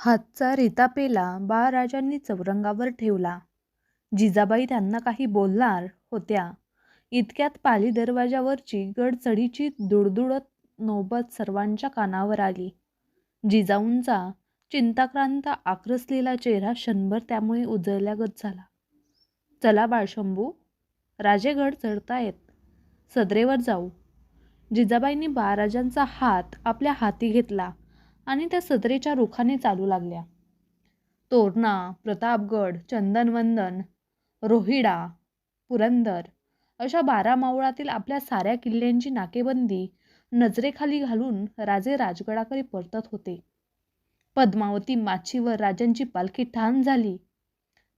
हातचा रितापेला बाळराजांनी चौरंगावर ठेवला. जिजाबाई त्यांना काही बोलणार होत्या इतक्यात पाली दरवाजावरची गडचढीची दुडदुडत नौबत सर्वांच्या कानावर आली. जिजाऊंचा चिंताक्रांत आक्रसलेला चेहरा क्षणभर त्यामुळे उजळल्यागत झाला. चला बाळशंभू, राजेगड चढतायत, सदरेवर जाऊ. जिजाबाईंनी बाळराजांचा हात आपल्या हाती घेतला आणि त्या सदरेच्या रुखाने चालू लागल्या. तोरणा, प्रतापगड, चंदनवंदन, रोहिडा, पुरंदर अशा 12 मावळातील आपल्या साऱ्या किल्ल्यांची नाकेबंदी नजरेखाली घालून राजे राजगडाकडे परतत होते. पद्मावती माचीवर राजांची पालखी ठाण झाली.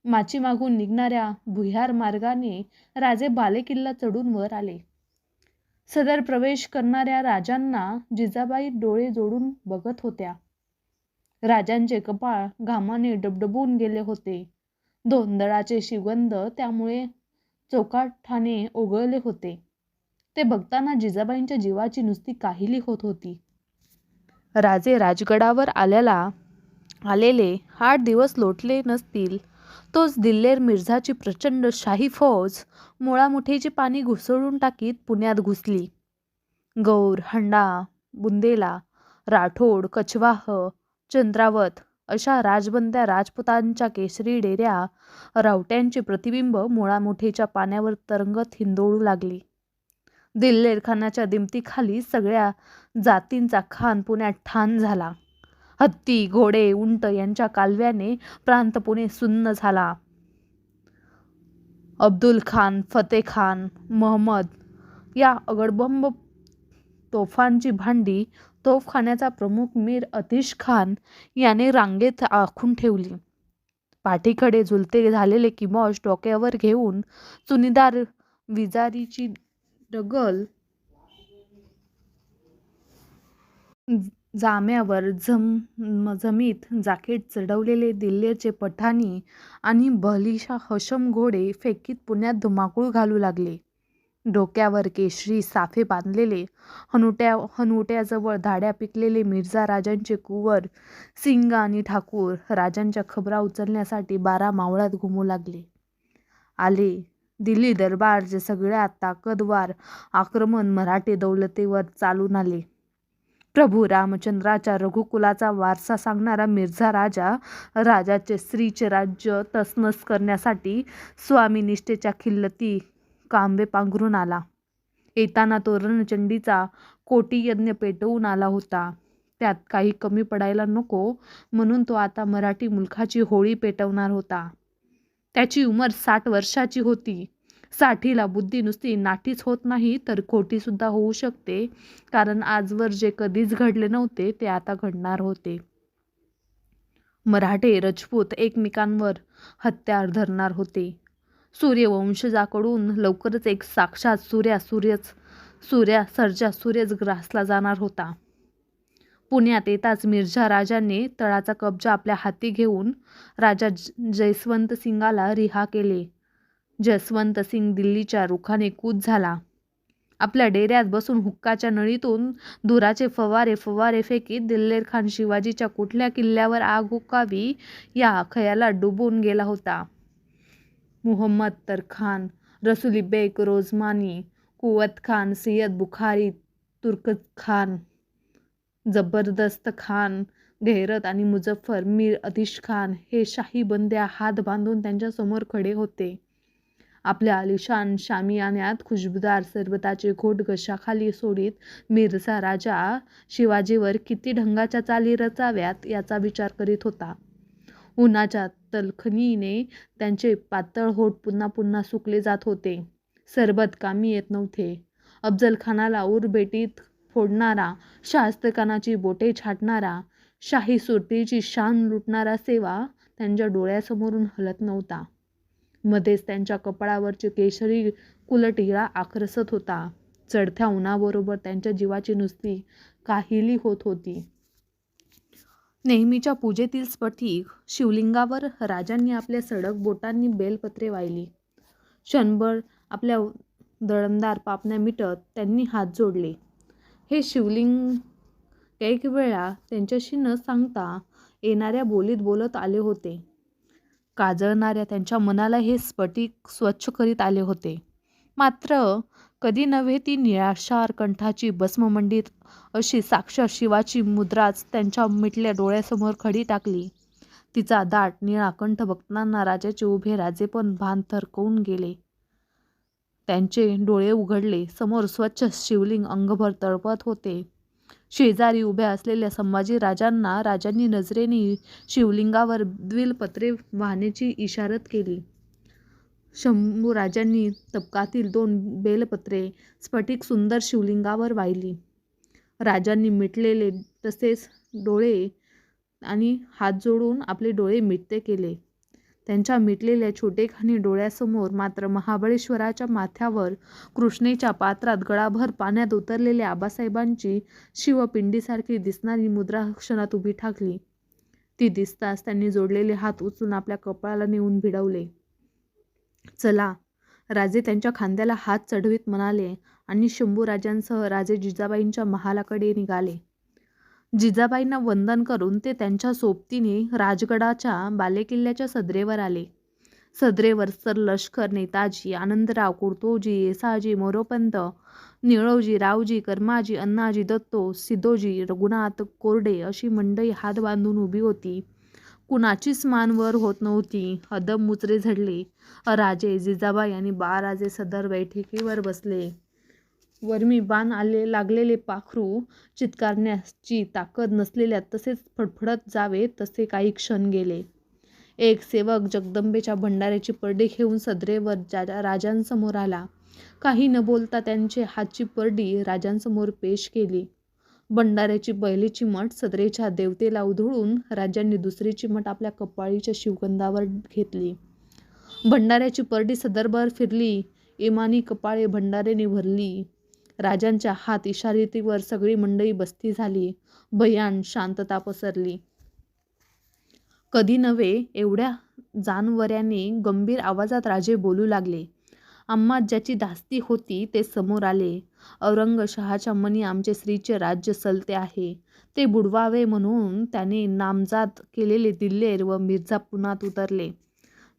माची मागून निघणाऱ्या भुयार मार्गाने राजे बालेकिल्ला चढून वर आले. सदर प्रवेश करणाऱ्या राजांना जिजाबाई डोळे जोडून बघत होत्या. राजांचे कपाळ घामाने डबडबून गेले होते. धोंदळाचे शिवगंध त्यामुळे चोकाठाने ओघळले होते. ते बघताना जिजाबाईंच्या जीवाची नुसती काहिली होत होती. राजे राजगडावर आलेले 8 दिवस लोटले नसतील तोच दिल्लेर मिर्झाची प्रचंड शाही फौज मुळामुठीची पाणी घुसळून टाकीत पुण्यात घुसली. गौर, हंडा, बुंदेला, राठोड, कछवाह, चंद्रावत अशा राजबंद्या राजपुतांच्या केशरी डेऱ्या रावट्यांचे प्रतिबिंब मुळामुठीच्या पाण्यावर तरंगत हिंदोळू लागली. दिल्लेर खानाच्या दिमतीखाली सगळ्या जातींचा खान पुण्यात ठाण झाला. हत्ती, घोडे, उंट यांच्या कालव्याने प्रांत पुणे सुन्न झाला. अब्दुल खान, फतेह खान, महमद या अगडबंब तोफांची भांडी तोफखान्याचा प्रमुख मीर अतिश खान याने रांगेत आखून ठेवली. पाठीकडे झुलते झालेले किमोश डोक्यावर घेऊन चुनीदार विजारीची डगल जाम्यावर झमझमीत जाकीट चढवलेले दिल्लेरचे पठाणी आणि बहलीशा हशम घोडे फेकीत पुण्यात धुमाकूळ घालू लागले. डोक्यावर केशरी साफे बांधलेले हनुट्याजवळ धाड्या पिकलेले मिर्झा राजांचे कुंवर, सिंग आणि ठाकूर राजांच्या खबरा उचलण्यासाठी 12 मावळात घुमू लागले. आले दिल्ली दरबारचे सगळ्यात ताकदवार आक्रमण मराठे दौलतीवर चालून आले. प्रभू रामचंद्राच्या रघुकुलाचा वारसा सांगणारा मिर्झा राजाचे स्त्रीचे राज्य तसनस करण्यासाठी स्वामीनिष्ठेच्या खिल्लती कांबे पांघरून आला. येताना तो रणचंडीचा कोटीयज्ञ पेटवून आला होता. त्यात काही कमी पडायला नको म्हणून तो आता मराठी मुलखाची होळी पेटवणार होता. त्याची उमर 60 वर्षाची होती. 60ला बुद्धी नुसती नाठीच होत नाही तर खोटी सुद्धा होऊ शकते, कारण आजवर जे कधीच घडले नव्हते ते आता घडणार होते. मराठे राजपूत एकमेकांवर हत्यार धरणार होते. सूर्यवंशजाकडून लवकरच एक साक्षात सर्जा सूर्यच ग्रासला जाणार होता. पुण्यात येताच मिर्झा राजाने तळाचा कब्जा आपल्या हाती घेऊन राजा जयवंत सिंगाला रिहा केले. जसवंत सिंग दिल्लीच्या रुखाने कूच झाला. आपल्या डेऱ्यात बसून हुक्काच्या नळीतून धुराचे फवारे फेकीत दिल्लेर खान शिवाजीच्या कुठल्या किल्ल्यावर आग हुकावी या खयालात डुबून गेला होता. मुहम्मद तरखान, रसुली बेग रोजमानी, कुवत खान, सय्यद बुखारी, तुर्कत खान, जबरदस्त खान, गैरत आणि मुझफ्फर, मीर अतिश खान हे शाही बंद्या हात बांधून त्यांच्या समोर खडे होते. आपल्या आलिशान शामियान्यात खुशबुदार सरबताचे घोट घशाखाली सोडीत मिर्झा राजा शिवाजीवर किती ढंगाच्या चाली रचाव्यात याचा विचार करीत होता. उन्हाच्या तलखणीने त्यांचे पातळ होठ पुन्हा पुन्हा सुकले जात होते. सरबत कामी येत नव्हते. अफजल खानाला उरबेटीत फोडणारा, शाहिस्तेखानाची बोटे छाटणारा, शाही सुरतेची शान लुटणारा सेवा त्यांच्या डोळ्यासमोरून हलत नव्हता. मध्येच त्यांच्या कपाळावरची केशरी कुलटिळा आकसत होता. चढत्या उन्हाबरोबर त्यांच्या जीवाची नुसती काहिली होत होती. नेहमीच्या पूजेतील स्फटिक शिवलिंगावर राजांनी आपल्या सडक बोटांनी बेलपत्रे वाहिली. क्षणभर आपल्या दळणदार पापण्या मिटत त्यांनी हात जोडले. हे शिवलिंग एक वेळा त्यांच्याशी न सांगता येणाऱ्या बोलीत बोलत आले होते. काजळणाऱ्या त्यांच्या मनाला हे स्फटिक स्वच्छ करीत आले होते. मात्र कधी नव्हे ती निराशार कंठाची भस्ममंडित अशी साक्षात शिवाची मुद्राच त्यांच्या मिटल्या डोळ्यासमोर खडी टाकली. तिचा दाट निळा कंठ बघताना राजाचे उभे राजे पण भान थरकवून गेले. त्यांचे डोळे उघडले. समोर स्वच्छ शिवलिंग अंगभर तळपत होते. शेजारी उभ्या असलेल्या संभाजी राजांना राजांनी नजरेने शिवलिंगावर द्विलपत्रे वाहण्याची इशारत केली. शंभूराजांनी तबकातील 2 बेलपत्रे स्फटिक सुंदर शिवलिंगावर वाहिली. राजांनी मिटलेले तसेच डोळे आणि हात जोडून आपले डोळे मिटते केले. त्यांच्या मिटलेल्या छोटेखानी डोळ्यासमोर मात्र महाबळेश्वराच्या माथ्यावर कृष्णेच्या पात्रात गळाभर पाण्यात उतरलेल्या आबासाहेबांची शिवपिंडीसारखी दिसणारी मुद्रा क्षणात उभी ठाकली. ती दिसताच त्यांनी जोडलेले हात उचलून आपल्या कपाळाला नेऊन भिडवले. चला, राजे त्यांच्या खांद्याला हात चढवीत म्हणाले आणि शंभूराजांसह राजे जिजाबाईंच्या महालाकडे निघाले. जिजाबाईंना वंदन करून ते त्यांच्या सोबतीने राजगडाच्या बालेकिल्ल्याच्या सदरेवर आले. सदरेवर सरलष्कर नेताजी, आनंदराव, कुर्तोजी, येसाजी, मोरोपंत, निळोजी, रावजी, कर्माजी, अण्णाजी दत्तो, सिद्धोजी, रघुनाथ कोरडे अशी मंडळी हात बांधून उभी होती. कुणाचीच मान वर होत नव्हती. अदब मुचरे झडले. राजे, जिजाबाई आणि बाळराजे सदर बैठकीवर बसले. वर्मी बाण लागलेले पाखरू चित्कारण्याची ताकद नसलेल्या तसेच फडफडत जावे तसे काही क्षण गेले. एक सेवक जगदंबेच्या भंडाऱ्याची परडी घेऊन सदरेवर राजांसमोर आला. काही न बोलता त्यांचे हातची परडी राजांसमोर पेश केली. भंडाऱ्याची पहिली चिमट सदरेच्या देवतेला उधळून राजांनी दुसरी चिमट आपल्या कपाळीच्या शिवगंधावर घेतली. भंडाऱ्याची परडी सदरभर फिरली. इमानी कपाळे भंडाऱ्याने भरली. राजांच्या हात इशारेतीवर सगळी मंडळी बसती झाली. भयान शांतता पसरली. कधी नव्हे एवढ्या जानवऱ्याने गंभीर आवाजात राजे बोलू लागले. आम्हा ज्याची धास्ती होती ते समोर आले. औरंगशहाच्या मनी आमचे श्रीचे राज्य सलते आहे. ते बुडवावे म्हणून त्याने नामजाद केलेले दिल्लेर व मिर्झा पुण्यात उतरले.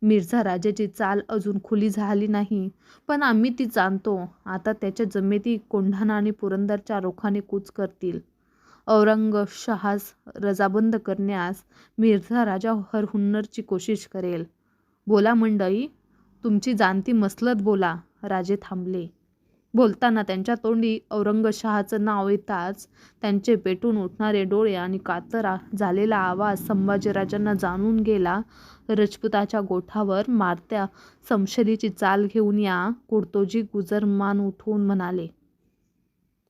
मिर्झा राजाची चाल अजून खुली झाली नाही, पण आम्ही ती जाणतो. आता त्याच्या जमेती कोंढाणा आणि पुरंदरच्या रोखाने कूच करतील. औरंगशहास रजाबंद करण्यास मिर्झा राजा हर हुन्नरची कोशिश करेल. बोला मंडळी, तुमची जाणती मसलत बोला. राजे थांबले. बोलताना त्यांच्या तोंडी औरंगशहाचं नाव येताच त्यांचे पेटून उठणारे डोळे आणि कातर झालेला आवाज संभाजीराजांना जाणून गेला. राजपुताच्या गोठावर मारत्या समशेरीची चाल घेऊन या कुर्तोजी गुजर मान उठवून म्हणाले.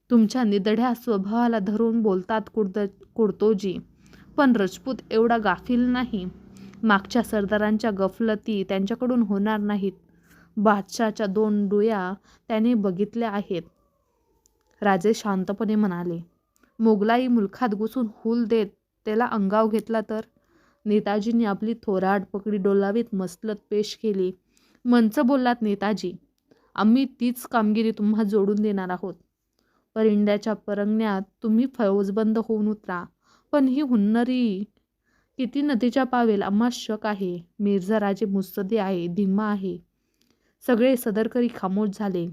तुमच्या निधड्या स्वभावाला धरून बोलतात कुर्तोजी, पण राजपूत एवढा गाफील नाही. मागच्या सरदारांच्या गफलती त्यांच्याकडून होणार नाहीत. बादशाच्या 2 डोया त्याने बघितल्या आहेत. राजे शांतपणे म्हणाले. मोगलाई मुलखात घुसून हुल देत त्याला अंगाव घेतला तर? नेताजींनी आपली थोराड पकडी डोलावीत मसलत पेश केली. मंच बोललात नेताजी. आम्ही तीच कामगिरी तुम्हा जोडून देणार आहोत. परिंड्याच्या परंगण्यात तुम्ही फौजबंद होऊन उतरा, पण ही हुन्नरी किती नदीच्या पावेल आम्हा शक आहे. मिर्झा राजे मुत्सद्दी आहे, धिम्मा आहे. सगळे सदरकरी खामोश झाले.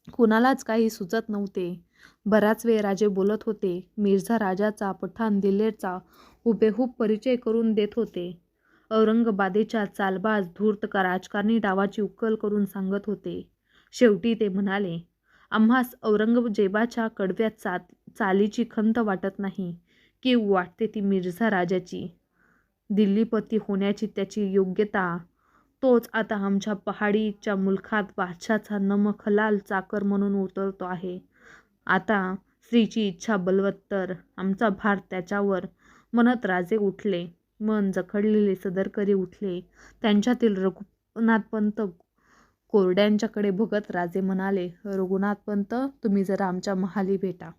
कुणालाच काही सुचत नव्हते. बराच वेळ राजे बोलत होते. मिर्झा राजाचा पठाण दिल्लेरचा हुबेहूब परिचय करून देत होते. औरंगाबादेच्या चालबाज धूर्त राजकारणी डावाची उकल करून सांगत होते. शेवटी ते म्हणाले, आम्हास औरंगजेबाच्या कडव्या चालीची खंत वाटत नाही. कीव वाटते ती मिर्झा राजाची. दिल्लीपती होण्याची त्याची योग्यता. तोच आता आमच्या पहाडीच्या मुलखात बादशाचा नमखलाल चाकर म्हणून उतरतो आहे. आता स्त्रीची इच्छा बलवत्तर, आमचा भार त्याच्यावर म्हणत राजे उठले. मन जखडलेले सदरकरी उठले. त्यांच्यातील रघुनाथपंत कोरड्यांच्याकडे बघत राजे म्हणाले, रघुनाथपंत, तुम्ही जरा आमच्या महाली भेटा.